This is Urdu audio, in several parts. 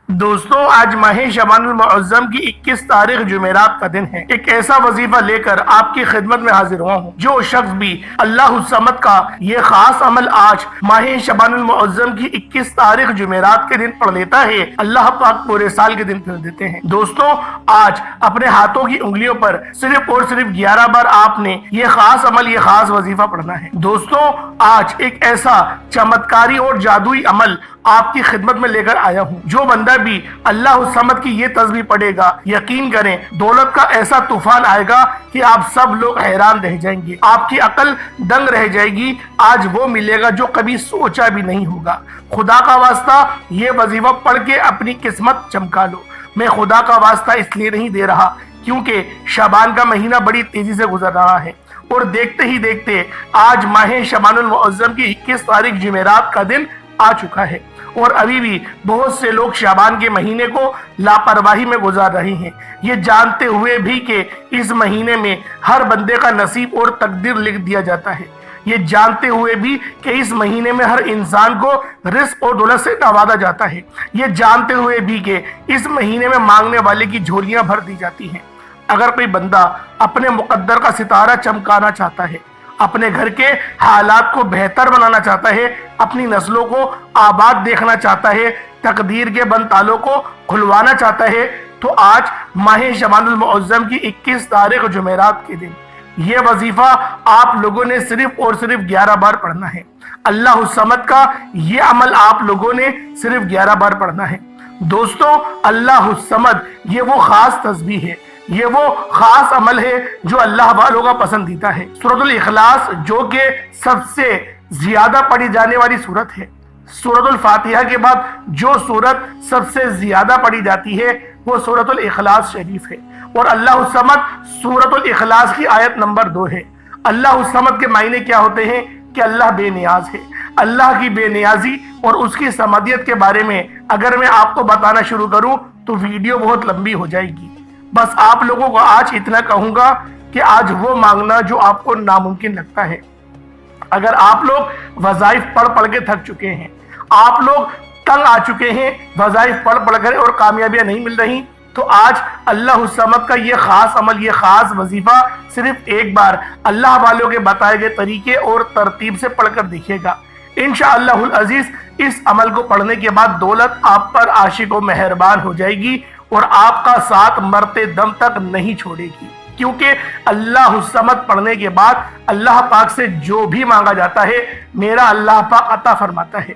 دوستوں آج ماہ شعبان المعظم کی 21 تاریخ جمعرات کا دن ہے۔ ایک ایسا وظیفہ لے کر آپ کی خدمت میں حاضر ہوا ہوں۔ جو شخص بھی اللہ الصمد کا یہ خاص عمل آج ماہ شعبان المعظم کی 21 تاریخ جمعرات کے دن پڑھ لیتا ہے، اللہ پاک پورے سال کے دن پھر دیتے ہیں۔ دوستوں آج اپنے ہاتھوں کی انگلیوں پر صرف اور صرف 11 بار آپ نے یہ خاص عمل، یہ خاص وظیفہ پڑھنا ہے۔ دوستوں آج ایک ایسا چمتکاری اور جادوئی عمل آپ کی خدمت میں لے کر آیا ہوں۔ جو بندہ بھی اللہ الصمد کی یہ تسبیح پڑھے گا، یقین کریں دولت کا ایسا طوفان آئے گا کہ آپ سب لوگ حیران رہ جائیں گے، آپ کی عقل دنگ رہ جائے گی۔ آج وہ ملے گا جو کبھی سوچا بھی نہیں ہوگا۔ خدا کا واسطہ یہ وظیفہ پڑھ کے اپنی قسمت چمکا لو۔ میں خدا کا واسطہ اس لیے نہیں دے رہا کیونکہ شعبان کا مہینہ بڑی تیزی سے گزر رہا ہے، اور دیکھتے ہی دیکھتے آج ماہ شعبان المعظم کی 21 تاریخ جمعرات کا دن آ چکا ہے، اور ابھی بھی بہت سے لوگ شعبان کے مہینے کو لاپرواہی میں گزار رہے ہیں، یہ جانتے ہوئے بھی کہ اس مہینے میں ہر بندے کا نصیب اور تقدیر لکھ دیا جاتا ہے، یہ جانتے ہوئے بھی کہ اس مہینے میں ہر انسان کو رزق اور دولت سے نوازا جاتا ہے، یہ جانتے ہوئے بھی کہ اس مہینے میں مانگنے والے کی جھولیاں بھر دی جاتی ہیں۔ اگر کوئی بندہ اپنے مقدر کا ستارہ چمکانا چاہتا ہے، اپنے گھر کے حالات کو بہتر بنانا چاہتا ہے، اپنی نسلوں کو آباد دیکھنا چاہتا ہے، تقدیر کے بند تالوں کو کھلوانا چاہتا ہے، تو آج ماہ شعبان المعظم کی 21 تاریخ جمعرات کے دن یہ وظیفہ آپ لوگوں نے صرف اور صرف 11 بار پڑھنا ہے۔ اللہ الصمد کا یہ عمل آپ لوگوں نے صرف 11 بار پڑھنا ہے۔ دوستوں اللہ الصمد یہ وہ خاص تسبیح ہے، یہ وہ خاص عمل ہے جو اللہ والوں کا پسندیدہ ہے۔ سورۃ الاخلاص جو کہ سب سے زیادہ پڑھی جانے والی سورت ہے، سورۃ الفاتحہ کے بعد جو سورت سب سے زیادہ پڑھی جاتی ہے وہ سورۃ الاخلاص شریف ہے، اور اللہ الصمد سورۃ الاخلاص کی آیت نمبر 2 ہے۔ اللہ الصمد کے معنی کیا ہوتے ہیں کہ اللہ بے نیاز ہے۔ اللہ کی بے نیازی اور اس کی صمدیت کے بارے میں اگر میں آپ کو بتانا شروع کروں تو ویڈیو بہت لمبی ہو جائے گی۔ بس آپ لوگوں کو آج اتنا کہوں گا کہ آج وہ مانگنا جو آپ کو ناممکن لگتا ہے۔ اگر آپ لوگ وظائف پڑھ پڑھ کے تھک چکے ہیں، آپ لوگ تنگ آ چکے ہیں، وظائف پڑھ پڑھ کر اور کامیابیاں نہیں مل رہی، تو آج اللہ الصمد کا یہ خاص عمل، یہ خاص وظیفہ صرف ایک بار اللہ والوں کے بتائے گئے طریقے اور ترتیب سے پڑھ کر دیکھیے گا۔ انشاءاللہ العزیز اس عمل کو پڑھنے کے بعد دولت آپ پر عاشق و مہربان ہو جائے گی، اور آپ کا ساتھ مرتے دم تک نہیں چھوڑے گی، کیونکہ اللہ الصمد پڑھنے کے بعد اللہ پاک سے جو بھی مانگا جاتا ہے میرا اللہ پاک عطا فرماتا ہے۔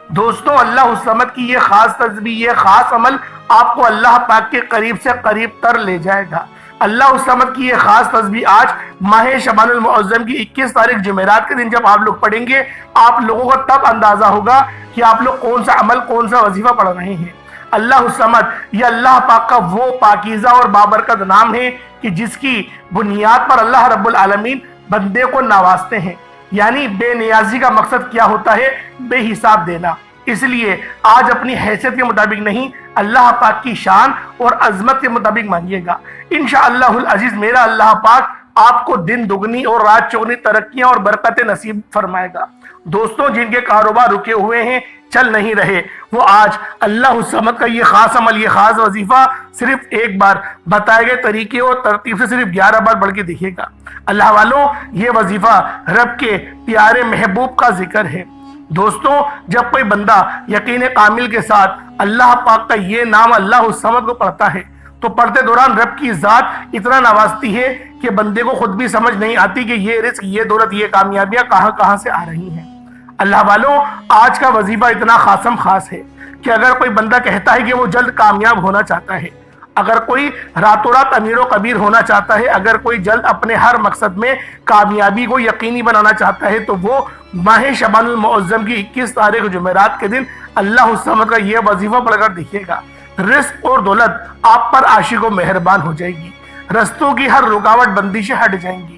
دوستوں اللہ الصمد کی یہ خاص تسبیح، یہ خاص عمل آپ کو اللہ پاک کے قریب سے قریب تر لے جائے گا۔ اللہ الصمد کی یہ خاص تسبیح آج ماہ شعبان المعظم کی 21 تاریخ جمعرات کے دن جب آپ لوگ پڑھیں گے، آپ لوگوں کو تب اندازہ ہوگا کہ آپ لوگ کون سا عمل، کون سا وظیفہ پڑھ رہے ہیں۔ اللہ الصمد یہ اللہ پاک کا وہ پاکیزہ اور بابرکت نام ہے کہ جس کی بنیاد پر اللہ رب العالمین بندے کو نوازتے ہیں۔ یعنی بے نیازی کا مقصد کیا ہوتا ہے؟ بے حساب دینا۔ اس لیے آج اپنی حیثیت کے مطابق نہیں، اللہ پاک کی شان اور عظمت کے مطابق مانگیے گا۔ انشاءاللہ العزیز میرا اللہ پاک آپ کو دن دگنی اور رات چوگنی ترقیاں اور برکتیں نصیب فرمائے گا۔ دوستوں جن کے کاروبار رکے ہوئے ہیں، چل نہیں رہے، وہ آج اللہ الصمد کا یہ خاص عمل، یہ خاص وظیفہ صرف ایک بار بتائے گئے طریقے اور ترتیب سے صرف 11 بار پڑھ کے دیکھیے گا۔ اللہ والوں یہ وظیفہ رب کے پیارے محبوب کا ذکر ہے۔ دوستوں جب کوئی بندہ یقین کامل کے ساتھ اللہ پاک کا یہ نام اللہ الصمد کو پڑھتا ہے تو پڑھتے دوران رب کی ذات اتنا نوازتی ہے کہ بندے کو خود بھی سمجھ نہیں آتی کہ یہ رزق، یہ دولت، یہ کامیابیاں کہاں کہاں سے آ رہی ہیں۔ اللہ والوں آج کا وظیفہ اتنا خاص ہے کہ اگر کوئی بندہ کہتا ہے کہ وہ جلد کامیاب ہونا چاہتا ہے، اگر کوئی راتوں رات امیر و کبیر ہونا چاہتا ہے، اگر کوئی جلد اپنے ہر مقصد میں کامیابی کو یقینی بنانا چاہتا ہے، تو وہ ماہ شعبان المعظم کی 21 تاریخ جمعرات کے دن اللہ الصمد کا یہ وظیفہ پڑھ کر دیکھیے گا۔ رزق اور دولت آپ پر عاشق و مہربان ہو جائے گی، رستوں کی ہر رکاوٹ بندشیں ہٹ جائیں گی،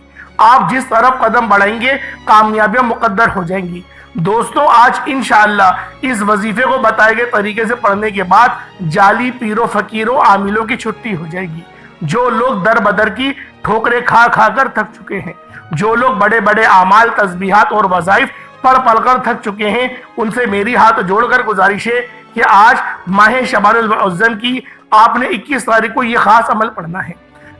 آپ جس طرف قدم بڑھائیں گے کامیابیاں مقدر ہو جائیں گی۔ دوستوں آج انشاءاللہ اس وظیفے کو بتائے گئے طریقے سے پڑھنے کے بعد جعلی پیروں فقیروں عاملوں کی چھٹی ہو جائے گی۔ جو لوگ در بدر کی ٹھوکریں کھا کھا کر تھک چکے ہیں، جو لوگ بڑے بڑے اعمال، تسبیحات اور وظائف پڑھ پڑھ کر تھک چکے ہیں، ان سے میری ہاتھ جوڑ کر گزارش ہے کہ آج ماہ شعبان المعظم کی آپ نے 21 تاریخ کو یہ خاص عمل پڑھنا ہے۔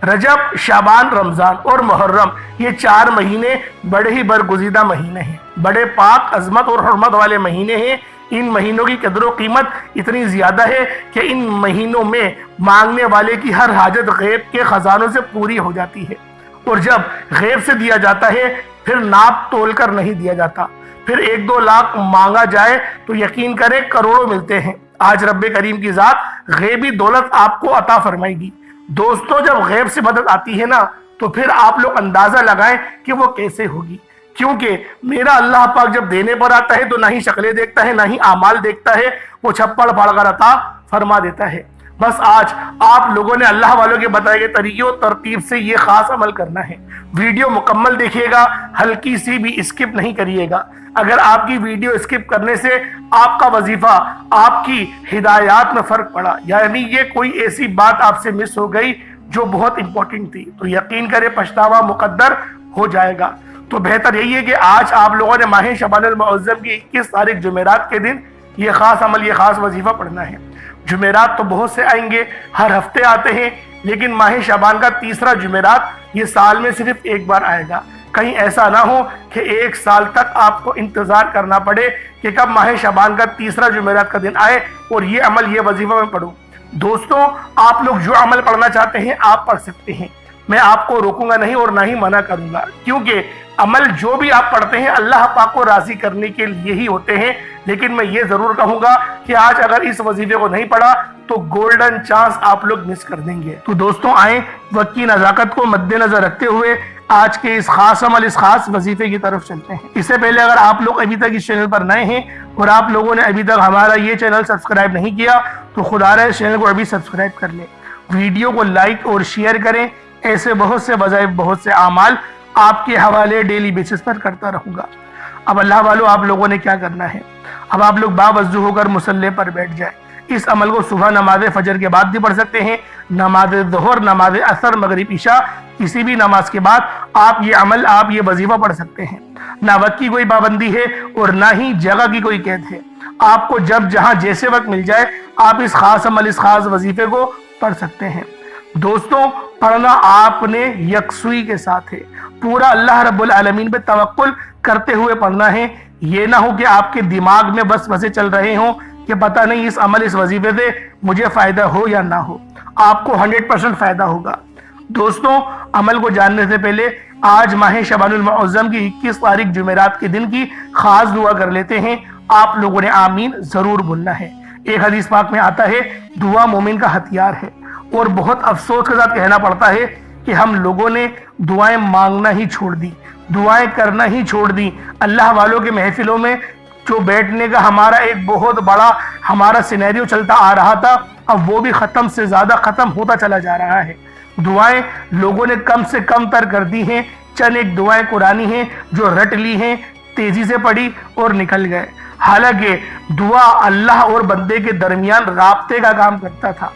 رجب، شعبان، رمضان اور محرم یہ 4 مہینے بڑے ہی برگزیدہ مہینے ہیں، بڑے پاک، عظمت اور حرمت والے مہینے ہیں۔ ان مہینوں کی قدر و قیمت اتنی زیادہ ہے کہ ان مہینوں میں مانگنے والے کی ہر حاجت غیب کے خزانوں سے پوری ہو جاتی ہے، اور جب غیب سے دیا جاتا ہے پھر ناپ تول کر نہیں دیا جاتا۔ پھر 1-2 لاکھ مانگا جائے تو یقین کریں کروڑوں ملتے ہیں۔ آج رب کریم کی ذات غیبی دولت آپ کو عطا فرمائے گی۔ دوستو، جب غیب سے مدد آتی ہے نا تو پھر آپ لوگ اندازہ لگائیں کہ وہ کیسے ہوگی، کیونکہ میرا اللہ پاک جب دینے پر آتا ہے تو نہ ہی شکلیں دیکھتا ہے نہ ہی اعمال دیکھتا ہے، وہ چھپڑ پھاڑ کر عطا فرما دیتا ہے۔ بس آج آپ لوگوں نے اللہ والوں کے بتائے گئے طریقے اور ترتیب سے یہ خاص عمل کرنا ہے۔ ویڈیو مکمل دیکھیے گا، ہلکی سی بھی اسکپ نہیں کریے گا۔ اگر آپ کی ویڈیو اسکپ کرنے سے آپ کا وظیفہ، آپ کی ہدایات میں فرق پڑا، یعنی یہ کوئی ایسی بات آپ سے مس ہو گئی جو بہت امپورٹنٹ تھی، تو یقین کرے پچھتاوا مقدر ہو جائے گا۔ تو بہتر یہی ہے کہ آج آپ لوگوں نے ماہ شعبان المعظم کی 21 تاریخ جمعرات کے دن یہ خاص عمل، یہ خاص وظیفہ پڑھنا ہے۔ جمعرات تو بہت سے آئیں گے، ہر ہفتے آتے ہیں، لیکن ماہ شعبان کا تیسرا جمعرات یہ سال میں صرف ایک بار آئے گا۔ کہیں ایسا نہ ہو کہ 1 سال تک آپ کو انتظار کرنا پڑے کہ کب ماہ شعبان کا تیسرا جمعرات کا دن آئے اور یہ عمل، یہ وظیفہ میں پڑھوں۔ دوستوں، آپ لوگ جو عمل پڑھنا چاہتے ہیں آپ پڑھ سکتے ہیں، میں آپ کو روکوں گا نہیں اور نہ ہی منع کروں گا، کیونکہ عمل جو بھی آپ پڑھتے ہیں اللہ پاک کو راضی کرنے کے لیے ہی ہوتے ہیں۔ لیکن میں یہ ضرور کہوں گا کہ آج اگر اس وظیفے کو نہیں پڑھا تو گولڈن چانس آپ لوگ مس کر دیں گے۔ تو دوستوں، آئیں وقت کی نزاکت کو مد نظر رکھتے ہوئے آج کے اس خاص عمل، اس خاص وظیفے کی طرف چلتے ہیں۔ اس سے پہلے اگر آپ لوگ ابھی تک اس چینل پر نئے ہیں اور آپ لوگوں نے ابھی تک ہمارا یہ چینل سبسکرائب نہیں کیا تو خدا رہے اس چینل کو ابھی سبسکرائب کر لیں، ویڈیو کو لائک اور شیئر کریں۔ ایسے بہت سے وظائف، بہت سے اعمال آپ کے حوالے ڈیلی بیسس پر کرتا رہوں گا۔ اب اللہ والو، آپ لوگوں نے کیا کرنا ہے، اب آپ لوگ باوضو ہو کر مصلی پر بیٹھ جائیں۔ اس عمل کو صبح نماز فجر کے بعد بھی پڑھ سکتے ہیں، نماز ظہر، نماز عصر، مغرب، عشاء، کسی بھی نماز کے بعد آپ یہ عمل، آپ یہ وظیفہ پڑھ سکتے ہیں۔ نہ وقت کی کوئی پابندی ہے اور نہ ہی جگہ کی کوئی قید ہے، آپ کو جب جہاں جیسے وقت مل جائے آپ اس خاص عمل، اس خاص وظیفے کو پڑھ سکتے ہیں۔ دوستوں، پڑھنا آپ نے یکسوئی کے ساتھ ہے، پورا اللہ رب العالمین پہ توکل کرتے ہوئے پڑھنا ہے۔ یہ نہ ہو کہ آپ کے دماغ میں بس وسے چل رہے ہوں کہ پتہ نہیں اس عمل، اس وظیفے سے مجھے فائدہ ہو یا نہ ہو۔ آپ کو 100% فائدہ ہوگا۔ دوستوں، عمل کو جاننے سے پہلے آج ماہ شعبان المعظم کی 21 تاریخ جمعرات کے دن کی خاص دعا کر لیتے ہیں۔ آپ لوگوں نے آمین ضرور بولنا ہے۔ ایک حدیث پاک میں آتا ہے دعا مومن کا ہتھیار ہے، اور بہت افسوس کے ساتھ کہنا پڑتا ہے کہ ہم لوگوں نے دعائیں مانگنا ہی چھوڑ دی، دعائیں کرنا ہی چھوڑ دی۔ اللہ والوں کے محفلوں میں جو بیٹھنے کا ہمارا ایک بہت بڑا ہمارا سینیریو چلتا آ رہا تھا، اب وہ بھی ختم سے زیادہ ختم ہوتا چلا جا رہا ہے۔ دعائیں لوگوں نے کم سے کم تر کر دی ہیں۔ چند ایک دعائیں قرآنی ہیں جو رٹ لی ہیں، تیزی سے پڑھی اور نکل گئے، حالانکہ دعا اللہ اور بندے کے درمیان رابطے کا کام کرتا تھا۔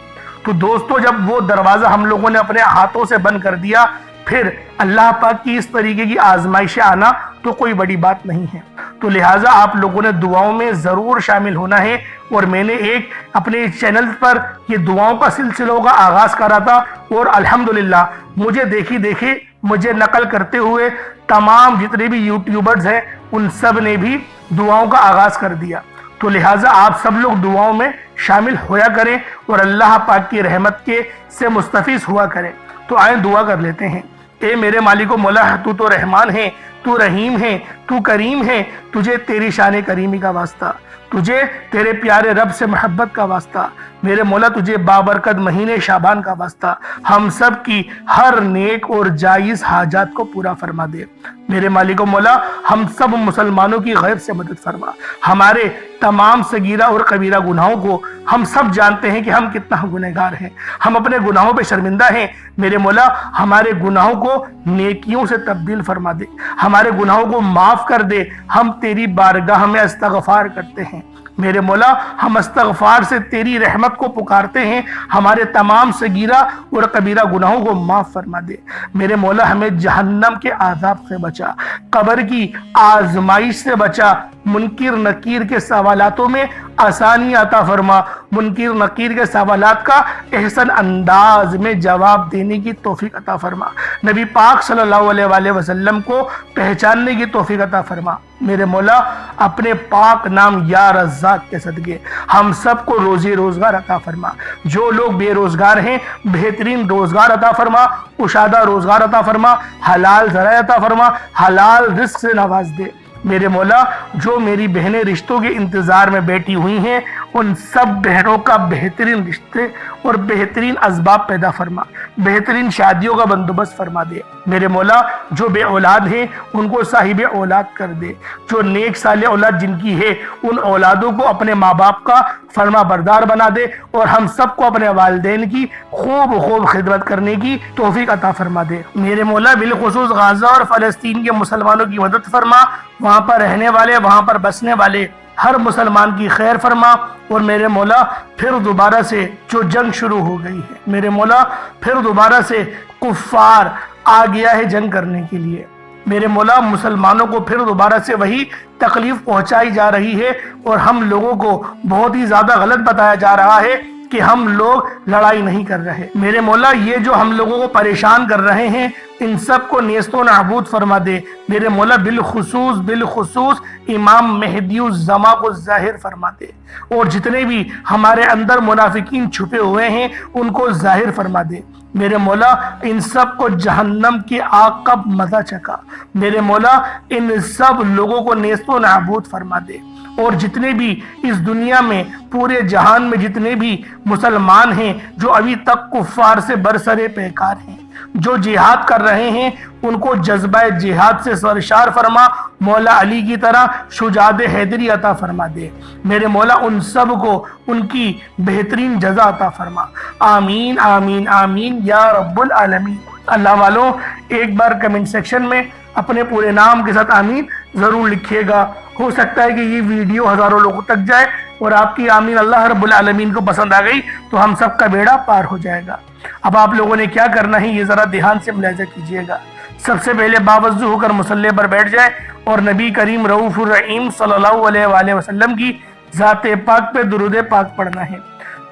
تو دوستو، جب وہ دروازہ ہم لوگوں نے اپنے ہاتھوں سے بند کر دیا، پھر اللہ پاک کی اس طریقے کی آزمائشیں آنا تو کوئی بڑی بات نہیں ہے۔ تو لہٰذا آپ لوگوں نے دعاؤں میں ضرور شامل ہونا ہے، اور میں نے ایک اپنے چینل پر یہ دعاؤں کا سلسلوں کا آغاز کرا تھا، اور الحمدللہ مجھے دیکھے مجھے نقل کرتے ہوئے تمام جتنے بھی یوٹیوبرز ہیں ان سب نے بھی دعاؤں کا آغاز کر دیا۔ تو لہٰذا آپ سب لوگ دعاؤں میں شامل ہویا کریں اور اللہ پاک کی رحمت کے سے مستفیض ہوا کریں۔ تو آئیں دعا کر لیتے ہیں۔ اے میرے مالک و مولا، تو تو رحمان ہے، تو رحیم ہے، تو کریم ہے، تجھے تیری شان کریمی کا واسطہ، تجھے تیرے پیارے رب سے محبت کا واسطہ، میرے مولا تجھے بابرکت مہینے شعبان کا واسطہ، ہم سب کی ہر نیک اور جائز حاجات کو پورا فرما دے۔ میرے مالک و مولا، ہم سب مسلمانوں کی غیب سے مدد فرما، ہمارے تمام صغیرہ اور کبیرہ گناہوں کو ہم سب جانتے ہیں کہ ہم کتنا گنہگار ہیں، ہم اپنے گناہوں پہ شرمندہ ہیں۔ میرے مولا، ہمارے گناہوں کو نیکیوں سے تبدیل فرما دے، ہمارے گناہوں کو معاف کر دے، ہم تیری بارگاہ میں استغفار کرتے ہیں۔ میرے مولا، ہم استغفار سے تیری رحمت کو پکارتے ہیں، ہمارے تمام صغیرہ اور کبیرہ گناہوں کو معاف فرما دے۔ میرے مولا، ہمیں جہنم کے عذاب سے بچا، قبر کی آزمائش سے بچا، منکر نکیر کے سوالاتوں میں آسانی عطا فرما، منکر نکیر کے سوالات کا احسن انداز میں جواب دینے کی توفیق عطا فرما، نبی پاک صلی اللہ علیہ وآلہ وسلم کو پہچاننے کی توفیق عطا فرما۔ میرے مولا اپنے پاک نام یا رزاق کے صدقے ہم سب کو روزی روزگار عطا فرما، جو لوگ بے روزگار ہیں بہترین روزگار عطا فرما، کشادہ روزگار عطا فرما، حلال ذرائع عطا فرما، حلال رزق سے نواز دے۔ میرے مولا جو میری بہنیں رشتوں کے انتظار میں بیٹھی ہوئی ہیں ان سب بہنوں کا بہترین رشتے اور بہترین اسباب پیدا فرما، بہترین شادیوں کا بندوبست فرما دے۔ میرے مولا جو بے اولاد ہیں ان کو صاحب اولاد کر دے، جو نیک صالح اولاد جن کی ہے ان اولادوں کو اپنے ماں باپ کا فرما بردار بنا دے، اور ہم سب کو اپنے والدین کی خوب خدمت کرنے کی توفیق عطا فرما دے۔ میرے مولا بالخصوص غزہ اور فلسطین کے مسلمانوں کی مدد فرما، وہاں پر رہنے والے، وہاں پر بسنے والے ہر مسلمان کی خیر فرما، اور میرے مولا پھر دوبارہ سے جو جنگ شروع ہو گئی ہے، میرے مولا پھر دوبارہ سے کفار آ گیا ہے جنگ کرنے کے لیے، میرے مولا مسلمانوں کو پھر دوبارہ سے وہی تکلیف پہنچائی جا رہی ہے، اور ہم لوگوں کو بہت ہی زیادہ غلط بتایا جا رہا ہے کہ ہم لوگ لڑائی نہیں کر رہے۔ میرے مولا یہ جو ہم لوگوں کو پریشان کر رہے ہیں ان سب کو نیست و نابود فرما دے۔ میرے مولا بالخصوص امام مہدی الزمان کو ظاہر فرما دے، اور جتنے بھی ہمارے اندر منافقین چھپے ہوئے ہیں ان کو ظاہر فرما دے۔ میرے مولا ان سب کو جہنم کی آگ کا مزہ چکا، میرے مولا ان سب لوگوں کو نیست و نابود فرما دے، اور جتنے بھی اس دنیا میں پورے جہان میں جتنے بھی مسلمان ہیں جو ابھی تک کفار سے برسرے پیکار ہیں، جو جہاد کر رہے ہیں ان کو جذبہ جہاد سے سرشار فرما، مولا علی کی طرح شجاعت حیدری عطا فرما دے۔ میرے مولا ان سب کو ان کی بہترین جزا عطا فرما، آمین آمین آمین یا رب العالمین۔ اللہ والوں ایک بار کمنٹ سیکشن میں اپنے پورے نام کے ساتھ آمین ضرور لکھیے گا، ہو سکتا ہے کہ یہ ویڈیو ہزاروں لوگوں تک جائے اور آپ کی آمین اللہ رب العالمین کو پسند آ گئی تو ہم سب کا بیڑا پار ہو جائے گا۔ اب آپ لوگوں نے کیا کرنا ہے یہ ذرا دھیان سے ملاحظہ کیجئے گا۔ سب سے پہلے باوضو ہو کر مصلی پر بیٹھ جائیں اور نبی کریم رؤوف الرحیم صلی اللہ علیہ وآلہ وسلم کی ذات پاک پہ درود پاک پڑھنا ہے۔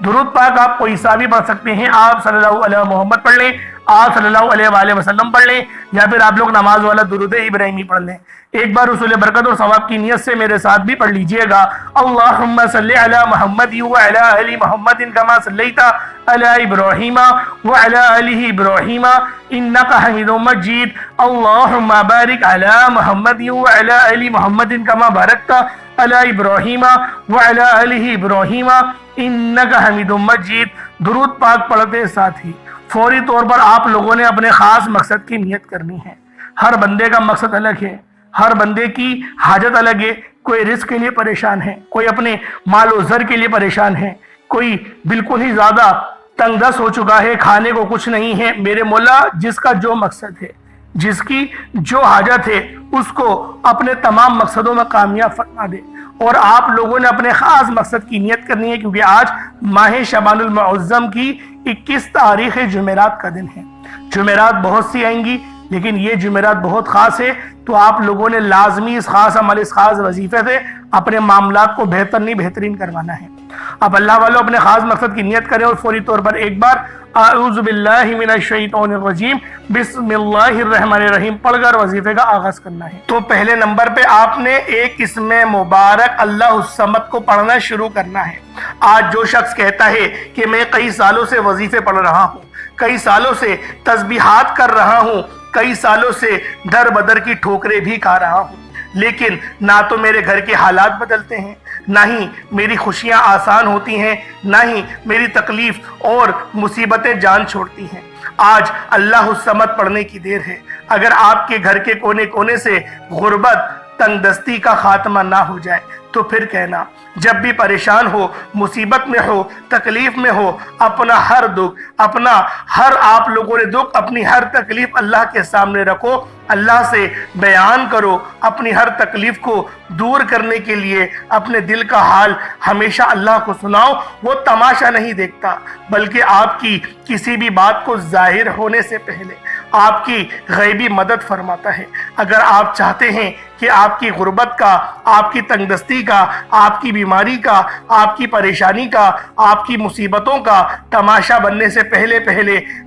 درود پاک آپ کوئی سا بھی پڑھ سکتے ہیں، آپ صلی اللہ علیہ محمد پڑھ لیں، آپ صلی اللہ علیہ وآلہ وسلم پڑھ لیں، یا پھر آپ لوگ نماز والا درود ابراہیمی پڑھ لیں۔ ایک بار رسول برکت اور ثواب کی نیت سے میرے ساتھ بھی پڑھ لیجئے گا۔ اللہم صلی علی محمد وعلی آل محمد کما صلیت علی ابراہیم وعلی آل ابراہیم انکا حمید مجید۔ اللہم بارک علی محمد وعلی آل محمد کما بارکت علی ابراہیم وعلی آل ابراہیم انکا حمید مجید۔ درود پاک پڑھتے ساتھ ہی فوری طور پر آپ لوگوں نے اپنے خاص مقصد کی نیت کرنی ہے۔ ہر بندے کا مقصد الگ ہے، ہر بندے کی حاجت الگ ہے، کوئی رزق کے لیے پریشان ہے، کوئی اپنے مال و زر کے لیے پریشان ہے، کوئی بالکل ہی زیادہ تنگ دست ہو چکا ہے، کھانے کو کچھ نہیں ہے۔ میرے مولا جس کا جو مقصد ہے، جس کی جو حاجت ہے اس کو اپنے تمام مقصدوں میں کامیاب فرما دے، اور آپ لوگوں نے اپنے خاص مقصد کی نیت کرنی ہے، کیونکہ آج ماہ شعبان المعظم کی 21 تاریخ جمعرات کا دن ہے۔ جمعرات بہت سی آئیں گی لیکن یہ جمعرات بہت خاص ہے، تو آپ لوگوں نے لازمی اس خاص عمل، اس خاص وظیفے سے اپنے معاملات کو بہترین کروانا ہے۔ اب اللہ والوں اپنے خاص مقصد کی نیت کریں اور فوری طور پر ایک بار اعوذ باللہ من الشیطان الرجیم بسم اللہ الرحمن الرحیم پڑھ کر وظیفے کا آغاز کرنا ہے۔ تو پہلے نمبر پہ آپ نے ایک اسم مبارک اللہ الصمد کو پڑھنا شروع کرنا ہے۔ آج جو شخص کہتا ہے کہ میں کئی سالوں سے وظیفے پڑھ رہا ہوں، کئی سالوں سے تسبیحات کر رہا ہوں، کئی سالوں سے در بدر کی ٹھوکریں بھی کھا رہا ہوں، لیکن نہ تو میرے گھر کے حالات بدلتے ہیں، نہ ہی میری خوشیاں آسان ہوتی ہیں، نہ ہی میری تکلیف اور مصیبتیں جان چھوڑتی ہیں، آج اللہ الصمد پڑھنے کی دیر ہے۔ اگر آپ کے گھر کے کونے کونے سے غربت، تنگ دستی کا خاتمہ نہ ہو جائے تو پھر کہنا، جب بھی پریشان ہو، مصیبت میں ہو، تکلیف میں ہو، اپنا ہر دکھ، اپنا ہر آپ لوگوں نے دکھ، اپنی ہر تکلیف اللہ کے سامنے رکھو، اللہ سے بیان کرو، اپنی ہر تکلیف کو دور کرنے کے لیے اپنے دل کا حال ہمیشہ اللہ کو سناؤ۔ وہ تماشا نہیں دیکھتا بلکہ آپ کی کسی بھی بات کو ظاہر ہونے سے پہلے آپ کی غیبی مدد فرماتا ہے۔ اگر آپ چاہتے ہیں کہ آپ کی غربت کا، آپ کی تنگدستی کا، آپ کی بیماری کا، آپ کی پریشانی کا، آپ کی مصیبتوں کا تماشا بننے سے پہلے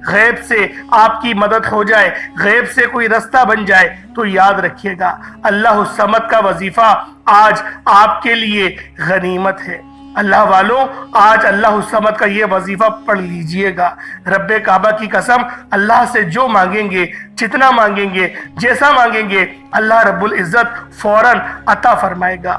غیب سے آپ کی مدد ہو جائے، غیب سے کوئی رستہ بن جائے، تو یاد رکھیے گا اللہ الصمد کا وظیفہ آج آپ کے لیے غنیمت ہے۔ اللہ والوں، آج اللہ الصمد کا یہ وظیفہ پڑھ لیجئے گا۔ رب کعبہ کی قسم، اللہ سے جو مانگیں گے، جتنا مانگیں گے، جیسا مانگیں گے، اللہ رب العزت فوراً عطا فرمائے گا۔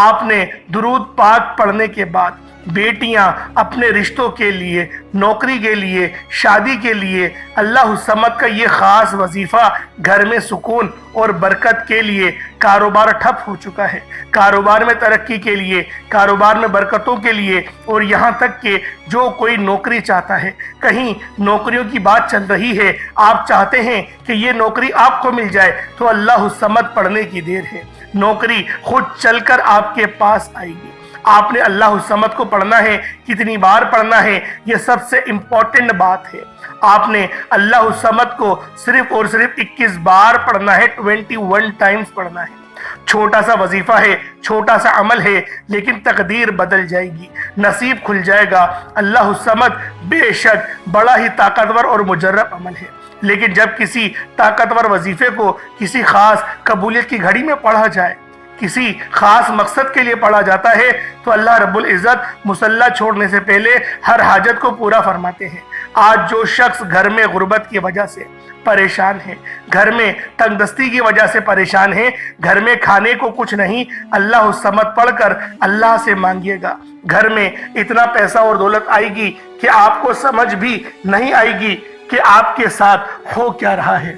آپ نے درود پاک پڑھنے کے بعد بیٹیاں اپنے رشتوں کے لیے، نوکری کے لیے، شادی کے لیے اللہ الصمد کا یہ خاص وظیفہ گھر میں سکون اور برکت کے لیے، کاروبار ٹھپ ہو چکا ہے، کاروبار میں ترقی کے لیے، کاروبار میں برکتوں کے لیے، اور یہاں تک کہ جو کوئی نوکری چاہتا ہے، کہیں نوکریوں کی بات چل رہی ہے، آپ چاہتے ہیں کہ یہ نوکری آپ کو مل جائے، تو اللہ الصمد پڑھنے کی دیر ہے، نوکری خود چل کر آپ کے پاس آئے گی۔ آپ نے اللہ الصمد کو پڑھنا ہے، کتنی بار پڑھنا ہے، یہ سب سے امپورٹنٹ بات ہے۔ آپ نے اللہ الصمد کو صرف اور صرف 21 بار پڑھنا ہے، 21 ٹائمز پڑھنا ہے۔ چھوٹا سا وظیفہ ہے، چھوٹا سا عمل ہے، لیکن تقدیر بدل جائے گی، نصیب کھل جائے گا۔ اللہ الصمد بے شک بڑا ہی طاقتور اور مجرب عمل ہے، لیکن جب کسی طاقتور وظیفے کو کسی خاص قبولیت کی گھڑی میں پڑھا جائے، کسی خاص مقصد کے لیے پڑھا جاتا ہے، تو اللہ رب العزت مصلی چھوڑنے سے پہلے ہر حاجت کو پورا فرماتے ہیں۔ آج جو شخص گھر میں غربت کی وجہ سے پریشان ہے، گھر میں تنگدستی کی وجہ سے پریشان ہے، گھر میں کھانے کو کچھ نہیں، اللہ الصمد پڑھ کر اللہ سے مانگیے گا، گھر میں اتنا پیسہ اور دولت آئے گی کہ آپ کو سمجھ بھی نہیں آئے گی کہ آپ کے ساتھ ہو کیا رہا ہے۔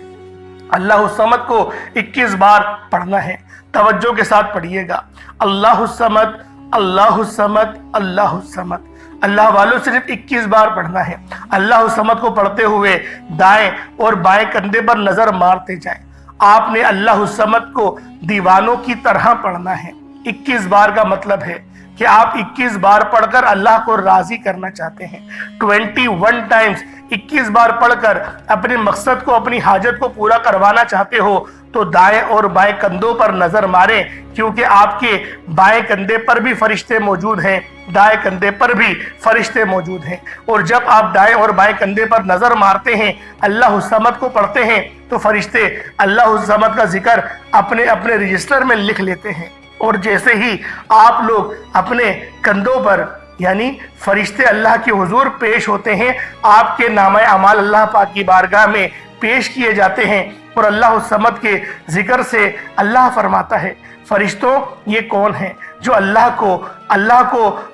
اللہ الصمد کو 21 بار پڑھنا ہے، توجہ کے ساتھ پڑھیے گا۔ اللہ الصمد، اللہ الصمد، اللہ الصمد۔ اللہ والوں صرف 21 بار پڑھنا ہے۔ اللہ الصمد کو پڑھتے ہوئے دائیں اور بائیں کندھے پر نظر مارتے جائیں۔ آپ نے اللہ الصمد کو دیوانوں کی طرح پڑھنا ہے۔ 21 بار کا مطلب ہے کہ آپ 21 بار پڑھ کر اللہ کو راضی کرنا چاہتے ہیں۔ 21 ٹائمز 21 بار پڑھ کر اپنے مقصد کو، اپنی حاجت کو پورا کروانا چاہتے ہو، تو دائیں اور بائیں کندھوں پر نظر ماریں، کیونکہ آپ کے بائیں کندھے پر بھی فرشتے موجود ہیں، دائیں کندھے پر بھی فرشتے موجود ہیں۔ اور جب آپ دائیں اور بائیں کندھے پر نظر مارتے ہیں، اللہ الصمد کو پڑھتے ہیں، تو فرشتے اللہ الصمد کا ذکر اپنے اپنے رجسٹر میں لکھ لیتے ہیں۔ اور جیسے ہی آپ لوگ اپنے کندھوں پر، یعنی فرشتے اللہ کے حضور پیش ہوتے ہیں، آپ کے نامہ اعمال اللہ پاک کی بارگاہ میں پیش کیے جاتے ہیں، اور اللہ الصمد کے ذکر سے اللہ فرماتا ہے، فرشتوں یہ کون ہے جو اللہ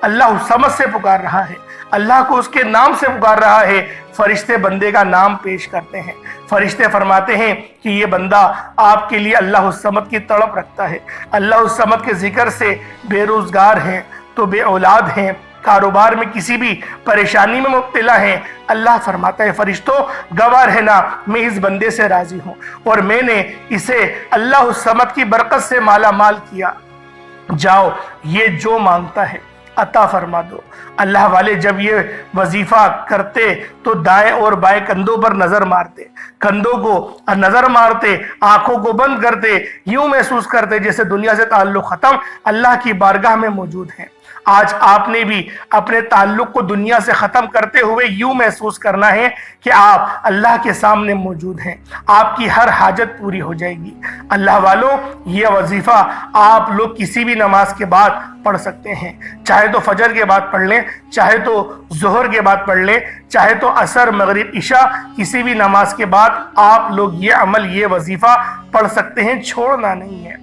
الصمد سے پکار رہا ہے، اللہ کو اس کے نام سے پکار رہا ہے۔ فرشتے بندے کا نام پیش کرتے ہیں، فرشتے فرماتے ہیں کہ یہ بندہ آپ کے لیے اللہ الصمد کی تڑپ رکھتا ہے، اللہ الصمد کے ذکر سے بے روزگار ہیں تو بے اولاد ہیں، کاروبار میں کسی بھی پریشانی میں مبتلا ہیں، اللہ فرماتا ہے فرشتوں گواہ رہنا، میں اس بندے سے راضی ہوں اور میں نے اسے اللہ الصمد کی برکت سے مالا مال کیا، جاؤ یہ جو مانگتا ہے عطا فرما دو۔ اللہ والے جب یہ وظیفہ کرتے تو دائیں اور بائیں کندھوں پر نظر مارتے، کندھوں کو نظر مارتے، آنکھوں کو بند کرتے، یوں محسوس کرتے جیسے دنیا سے تعلق ختم، اللہ کی بارگاہ میں موجود ہیں۔ آج آپ نے بھی اپنے تعلق کو دنیا سے ختم کرتے ہوئے یوں محسوس کرنا ہے کہ آپ اللہ کے سامنے موجود ہیں، آپ کی ہر حاجت پوری ہو جائے گی۔ اللہ والوں، یہ وظیفہ آپ لوگ کسی بھی نماز کے بعد پڑھ سکتے ہیں، چاہے تو فجر کے بعد پڑھ لیں، چاہے تو ظہر کے بعد پڑھ لیں، چاہے تو عصر، مغرب، عشاء، کسی بھی نماز کے بعد آپ لوگ یہ عمل، یہ وظیفہ پڑھ سکتے ہیں، چھوڑنا نہیں ہے۔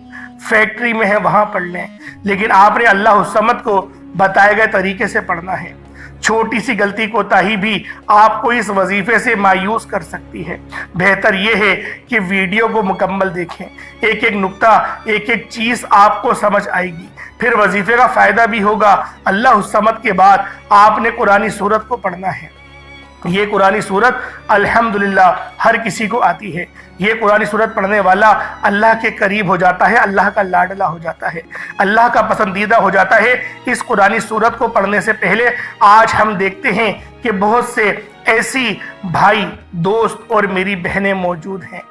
فیکٹری میں ہے وہاں پڑھ لیں، لیکن آپ نے اللہ الصمد کو بتائے گئے طریقے سے پڑھنا ہے۔ چھوٹی سی غلطی کوتاہی بھی آپ کو اس وظیفے سے مایوس کر سکتی ہے۔ بہتر یہ ہے کہ ویڈیو کو مکمل دیکھیں، ایک ایک نقطہ، ایک ایک چیز آپ کو سمجھ آئے گی، پھر وظیفے کا فائدہ بھی ہوگا۔ اللہ الصمد کے بعد آپ نے قرآنی سورت کو پڑھنا ہے۔ یہ قرآنی سورت الحمدللہ ہر کسی کو آتی ہے۔ یہ قرآنی سورت پڑھنے والا اللہ کے قریب ہو جاتا ہے، اللہ کا لاڈلا ہو جاتا ہے، اللہ کا پسندیدہ ہو جاتا ہے۔ اس قرآنی سورت کو پڑھنے سے پہلے آج ہم دیکھتے ہیں کہ بہت سے ایسی بھائی، دوست اور میری بہنیں موجود ہیں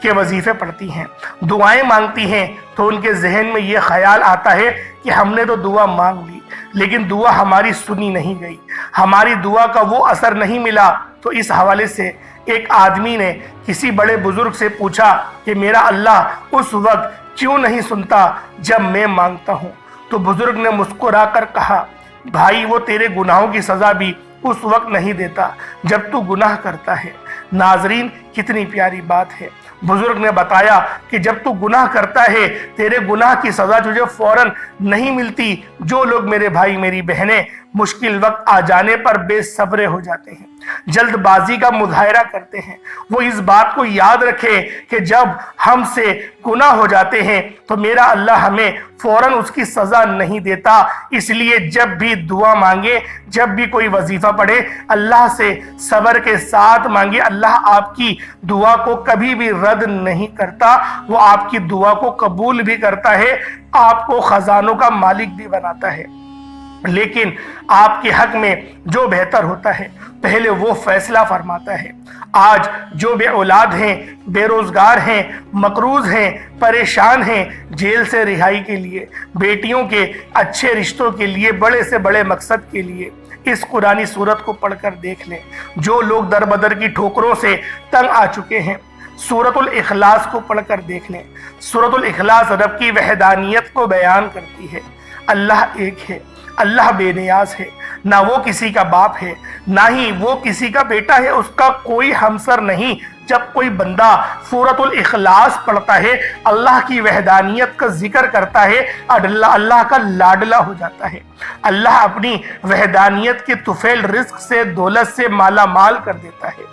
کہ وظیفے پڑھتی ہیں، دعائیں مانگتی ہیں تو ان کے ذہن میں یہ خیال آتا ہے کہ ہم نے تو دعا مانگ لی لیکن دعا ہماری سنی نہیں گئی، ہماری دعا کا وہ اثر نہیں ملا۔ تو اس حوالے سے ایک آدمی نے کسی بڑے بزرگ سے پوچھا کہ میرا اللہ اس وقت کیوں نہیں سنتا جب میں مانگتا ہوں؟ تو بزرگ نے مسکرا کر کہا، بھائی وہ تیرے گناہوں کی سزا بھی اس وقت نہیں دیتا جب تو گناہ کرتا ہے۔ ناظرین، کتنی پیاری بات ہے۔ بزرگ نے بتایا کہ جب تو گناہ کرتا ہے تیرے گناہ کی سزا تجھے فوراً نہیں ملتی۔ جو لوگ میرے بھائی میری بہنیں مشکل وقت آ جانے پر بے صبر ہو جاتے ہیں، جلد بازی کا مظاہرہ کرتے ہیں، وہ اس بات کو یاد رکھے کہ جب ہم سے گناہ ہو جاتے ہیں تو میرا اللہ ہمیں فوراً اس کی سزا نہیں دیتا۔ اس لیے جب بھی دعا مانگے، جب بھی کوئی وظیفہ پڑھے، اللہ سے صبر کے ساتھ مانگے۔ اللہ آپ کی دعا کو کبھی بھی رد نہیں کرتا، وہ آپ کی دعا کو قبول بھی کرتا ہے، آپ کو خزانوں کا مالک بھی بناتا ہے۔ لیکن آپ کے حق میں جو بہتر ہوتا ہے پہلے وہ فیصلہ فرماتا ہے۔ آج جو بے اولاد ہیں، بے روزگار ہیں، مقروض ہیں، پریشان ہیں، جیل سے رہائی کے لیے، بیٹیوں کے اچھے رشتوں کے لیے، بڑے سے بڑے مقصد کے لیے اس قرآنی سورت کو پڑھ کر دیکھ لیں۔ جو لوگ در بدر کی ٹھوکروں سے تنگ آ چکے ہیں، سورۃ الاخلاص کو پڑھ کر دیکھ لیں۔ سورۃ الاخلاص رب کی وحدانیت کو بیان کرتی ہے۔ اللہ ایک ہے، اللہ بے نیاز ہے، نہ وہ کسی کا باپ ہے نہ ہی وہ کسی کا بیٹا ہے، اس کا کوئی ہمسر نہیں۔ جب کوئی بندہ سورۃ الاخلاص پڑھتا ہے، اللہ کی وحدانیت کا ذکر کرتا ہے، اللہ کا لاڈلا ہو جاتا ہے۔ اللہ اپنی وحدانیت کے طفیل رزق سے، دولت سے مالا مال کر دیتا ہے۔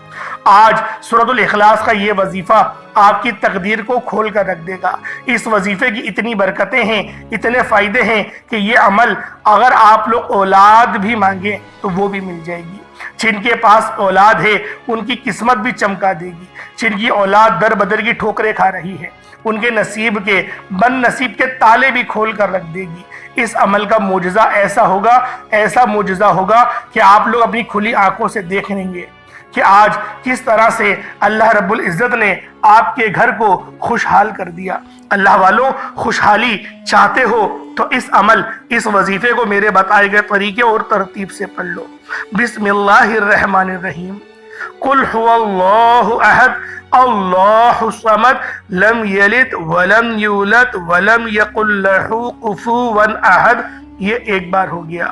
آج سورۃ الاخلاص کا یہ وظیفہ آپ کی تقدیر کو کھول کر رکھ دے گا۔ اس وظیفے کی اتنی برکتیں ہیں، اتنے فائدے ہیں کہ یہ عمل اگر آپ لوگ اولاد بھی مانگیں تو وہ بھی مل جائے گی۔ جن کے پاس اولاد ہے ان کی قسمت بھی چمکا دے گی۔ جن کی اولاد در بدر کی ٹھوکریں کھا رہی ہے ان کے نصیب کے بد نصیب کے تالے بھی کھول کر رکھ دے گی۔ اس عمل کا معجزہ ایسا معجزہ ہوگا کہ آپ لوگ اپنی کھلی آنکھوں سے دیکھ لیں گے کہ آج کس طرح سے اللہ رب العزت نے آپ کے گھر کو خوشحال کر دیا۔ اللہ والوں، خوشحالی چاہتے ہو تو اس وظیفے کو میرے بتائے گئے طریقے اور ترتیب سے پڑھ لو۔ بسم اللہ الرحمن الرحیم۔ قل هو اللہ احد اللہ الصمد لم یلد ولم یولد ولم یکن لہ کفوا احد۔ یہ ایک بار ہو گیا۔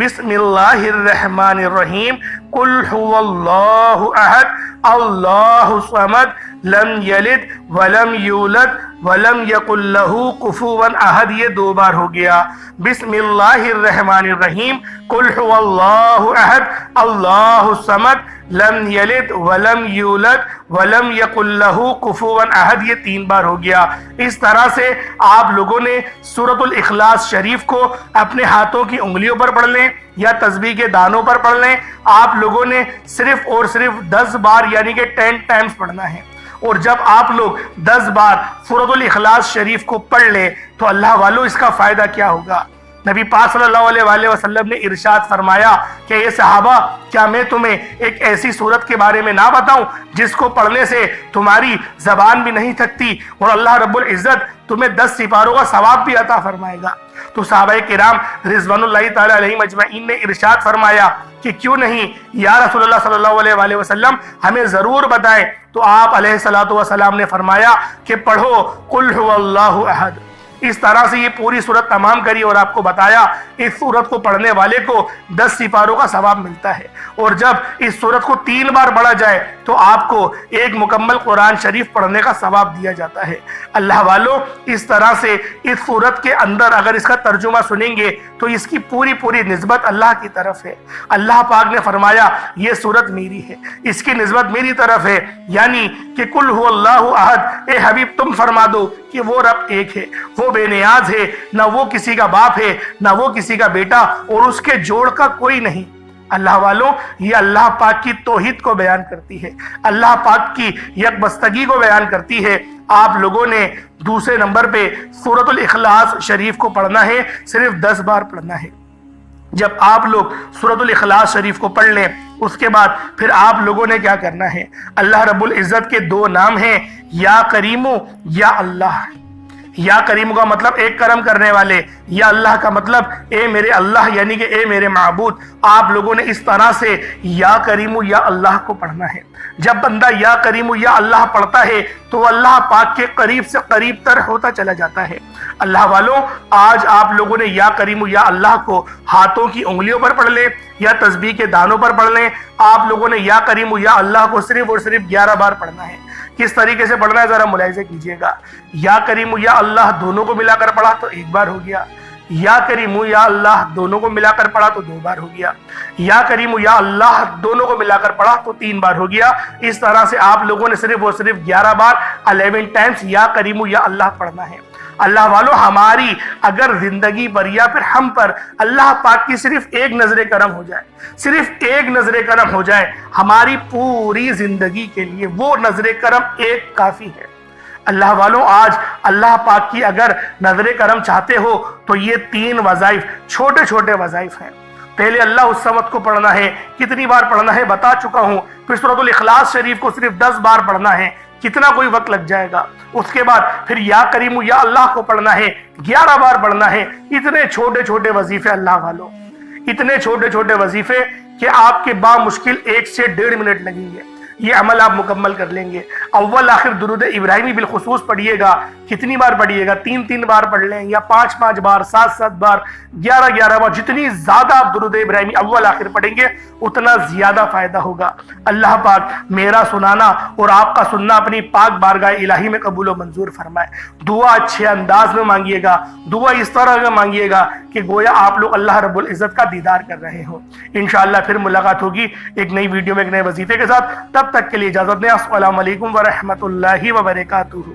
بسم اللہ الرحمن الرحیم۔ قل هو اللہ احد اللہ الصمد لم یلد ولم یولد ولم یکن لہ کفوا احد۔ یہ دو بار ہو گیا۔ بسم اللہ الرحمن الرحیم۔ قل هو اللہ احد اللہ الصمد لم یلد ولم یولد ولم یکن لہ کفوا احد۔ یہ تین بار ہو گیا۔ اس طرح سے آپ لوگوں نے سورۃ الاخلاص شریف کو اپنے ہاتھوں کی انگلیوں پر پڑھ لیں یا تسبیح کے دانوں پر پڑھ لیں۔ آپ لوگوں نے صرف اور صرف 10 بار یعنی کہ 10 ٹائمز پڑھنا ہے۔ اور جب آپ لوگ 10 بار سورۃ الاخلاص شریف کو پڑھ لیں تو اللہ والوں اس کا فائدہ کیا ہوگا؟ نبی پاک صلی اللہ علیہ وآلہ وسلم نے ارشاد فرمایا کہ اے صحابہ، کیا میں تمہیں ایک ایسی سورت کے بارے میں نہ بتاؤں جس کو پڑھنے سے تمہاری زبان بھی نہیں تھکتی اور اللہ رب العزت تمہیں 10 سپاروں کا ثواب بھی عطا فرمائے گا؟ تو صحابہ کرام رضوان اللہ تعالی علیہم اجمعین نے ارشاد فرمایا کہ کیوں نہیں یا رسول اللہ صلی اللہ علیہ وآلہ وسلم، ہمیں ضرور بتائیں۔ تو آپ علیہ الصلوۃ والسلام نے فرمایا کہ پڑھو قل هو اللہ احد۔ اس طرح سے یہ پوری سورت تمام کری اور آپ کو بتایا اس سورت کو پڑھنے والے کو 10 سپاروں کا ثواب ملتا ہے۔ اور جب اس سورت کو 3 بار پڑھا جائے تو آپ کو ایک مکمل قرآن شریف پڑھنے کا ثواب دیا جاتا ہے۔ اللہ والوں، اس طرح سے اس سورت کے اندر اگر اس کا ترجمہ سنیں گے تو اس کی پوری نسبت اللہ کی طرف ہے۔ اللہ پاک نے فرمایا یہ سورت میری ہے، اس کی نسبت میری طرف ہے، یعنی کہ قل هو اللہ احد، اے حبیب تم فرما دو کہ وہ رب ایک ہے، وہ بے نیاز ہے، نہ وہ کسی کا باپ ہے نہ وہ کسی کا بیٹا اور اس کے جوڑ کا کوئی نہیں۔ اللہ والوں، یہ اللہ پاک کی توحید کو بیان کرتی ہے، اللہ پاک کی یکبستگی کو بیان کرتی ہے۔ آپ لوگوں نے دوسرے نمبر پہ سورۃ الاخلاص شریف کو پڑھنا ہے، صرف 10 بار پڑھنا ہے۔ جب آپ لوگ سورۃ الاخلاص شریف کو پڑھ لیں اس کے بعد پھر آپ لوگوں نے کیا کرنا ہے، اللہ رب العزت کے دو نام ہیں، یا کریمو یا اللہ۔ یا کریم کا مطلب ایک کرم کرنے والے، یا اللہ کا مطلب اے میرے اللہ، یعنی کہ اے میرے معبود۔ آپ لوگوں نے اس طرح سے یا کریم یا اللہ کو پڑھنا ہے۔ جب بندہ یا کریم یا اللہ پڑھتا ہے تو وہ اللہ پاک کے قریب سے قریب تر ہوتا چلا جاتا ہے۔ اللہ والوں، آج آپ لوگوں نے یا کریم یا اللہ کو ہاتھوں کی انگلیوں پر پڑھ لیں یا تسبیح کے دانوں پر پڑھ لیں۔ آپ لوگوں نے یا کریم یا اللہ کو صرف اور صرف 11 بار پڑھنا ہے۔ کس طریقے سے پڑھنا ہے ذرا ملاحظہ کیجئے گا۔ یا کریم یا اللہ دونوں کو ملا کر پڑھا تو 1 بار ہو گیا، یا کریم یا اللہ دونوں کو ملا کر پڑھا تو 2 بار ہو گیا، یا کریم یا اللہ دونوں کو ملا کر پڑھا تو 3 بار ہو گیا۔ اس طرح سے آپ لوگوں نے صرف اور صرف 11 بار 11 ٹائمز یا کریم یا اللہ پڑھنا ہے۔ اللہ والوں، ہماری اگر زندگی پر یا پھر ہم پر اللہ پاک کی صرف ایک نظر کرم ہو جائے، صرف ایک نظر کرم ہو جائے، ہماری پوری زندگی کے لیے وہ نظر کرم ایک کافی ہے۔ اللہ والوں، آج اللہ پاک کی اگر نظر کرم چاہتے ہو تو یہ 3 وظائف، چھوٹے چھوٹے وظائف ہیں۔ پہلے اللہ الصمد کو پڑھنا ہے، کتنی بار پڑھنا ہے بتا چکا ہوں۔ پھر سورۃ الاخلاص شریف کو صرف 10 بار پڑھنا ہے، کتنا کوئی وقت لگ جائے گا۔ اس کے بعد پھر یا کریم یا اللہ کو پڑھنا ہے، 11 بار پڑھنا ہے۔ اتنے چھوٹے چھوٹے وظیفے اللہ والوں، اتنے چھوٹے چھوٹے وظیفے کہ آپ کے بامشکل 1 سے 1.5 منٹ لگیں گے، یہ عمل آپ مکمل کر لیں گے۔ اول آخر درود ابراہیمی بالخصوص پڑھیے گا۔ کتنی بار پڑھیے گا؟ 3 بار پڑھ لیں، یا 5 بار، 7 بار، 11 بار۔ جتنی زیادہ آپ درود ابراہیمی اول آخر پڑھیں گے اتنا زیادہ فائدہ ہوگا۔ اللہ پاک میرا سنانا اور آپ کا سننا اپنی پاک بارگاہ الہی میں قبول و منظور فرمائے۔ دعا اچھے انداز میں مانگیے گا، دعا اس طرح میں مانگیے گا کہ گویا آپ لوگ اللہ رب العزت کا دیدار کر رہے ہو۔ انشاءاللہ پھر ملاقات ہوگی ایک نئی ویڈیو میں ایک نئے وظیفے کے ساتھ۔ تب تک کے لیے اجازت دیں۔ السلام علیکم ورحمۃ اللہ وبرکاتہ۔